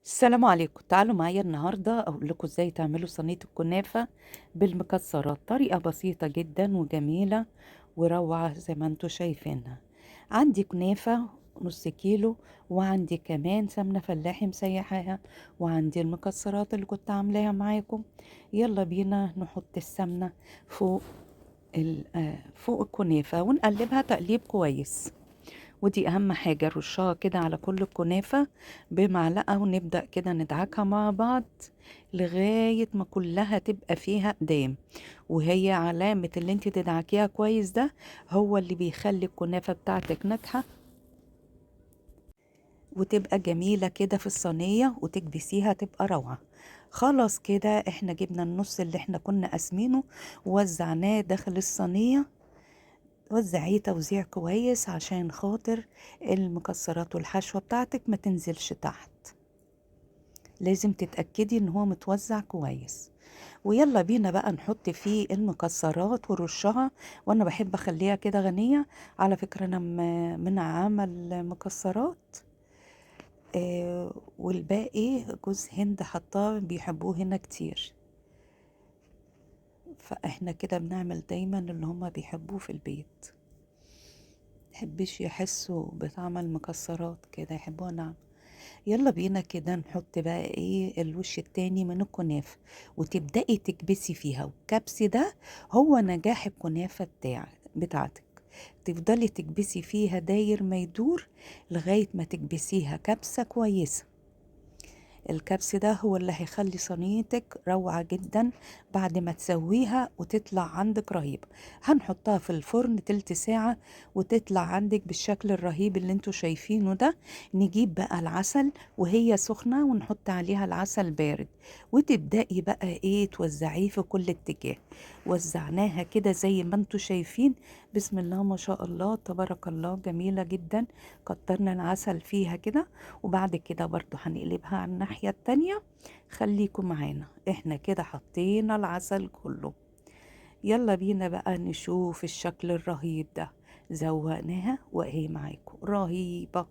السلام عليكم. تعالوا معايا النهاردة أقول لكم ازاي تعملوا صينية الكنافة بالمكسرات. طريقة بسيطة جدا وجميلة وروعة زي ما انتوا شايفينها. عندي كنافة نص كيلو، وعندي كمان سمنة فلاحي مسيحاها، وعندي المكسرات اللي كنت عاملاها معاكم. يلا بينا نحط السمنة فوق فوق الكنافة ونقلبها تقليب كويس. ودي اهم حاجة، رشها كده على كل الكنافة بمعلقة، ونبدأ كده ندعكها مع بعض لغاية ما كلها تبقى فيها قدام. وهي علامة اللي انت تدعكيها كويس ده هو اللي بيخلي الكنافة بتاعتك ناجحة وتبقى جميلة كده في الصينية، وتكبسيها تبقى روعة. خلاص كده احنا جبنا النص اللي احنا كنا قاسمينه ووزعناه داخل الصينية. وزعيه توزيع كويس عشان خاطر المكسرات والحشوة بتاعتك ما تنزلش تحت. لازم تتأكدي ان هو متوزع كويس. ويلا بينا بقى نحط فيه المكسرات ورشها. وانا بحب اخليها كده غنية. على فكرة انا من عمل مكسرات. والباقي جوز هند حطاه بيحبوه هنا كتير. فاحنا كده بنعمل دايما اللي هما بيحبوه في البيت. محبش يحسوا بطعم المكسرات كده، يحبوها ناعم. يلا بينا كده نحط بقى ايه الوش التاني من الكنافة، وتبدأي تكبسي فيها. والكبس ده هو نجاح الكنافة بتاعتك. تفضلي تكبسي فيها داير ما يدور لغاية ما تكبسيها كبسة كويسة. الكبس ده هو اللي هيخلي صينيتك روعة جدا بعد ما تسويها وتطلع عندك رهيب. هنحطها في الفرن تلت ساعة وتطلع عندك بالشكل الرهيب اللي انتوا شايفينه ده. نجيب بقى العسل وهي سخنة ونحط عليها العسل بارد، وتبدأي بقى ايه توزعيه في كل اتجاه. وزعناها كده زي ما انتوا شايفين. بسم الله ما شاء الله تبارك الله، جميلة جدا. كترنا العسل فيها كده. وبعد كده برضو هنقلبها على الناحية التانية. خليكم معانا، احنا كده حطينا العسل كله. يلا بينا بقى نشوف الشكل الرهيب ده. زوقناها واهي معاكم رهيبة.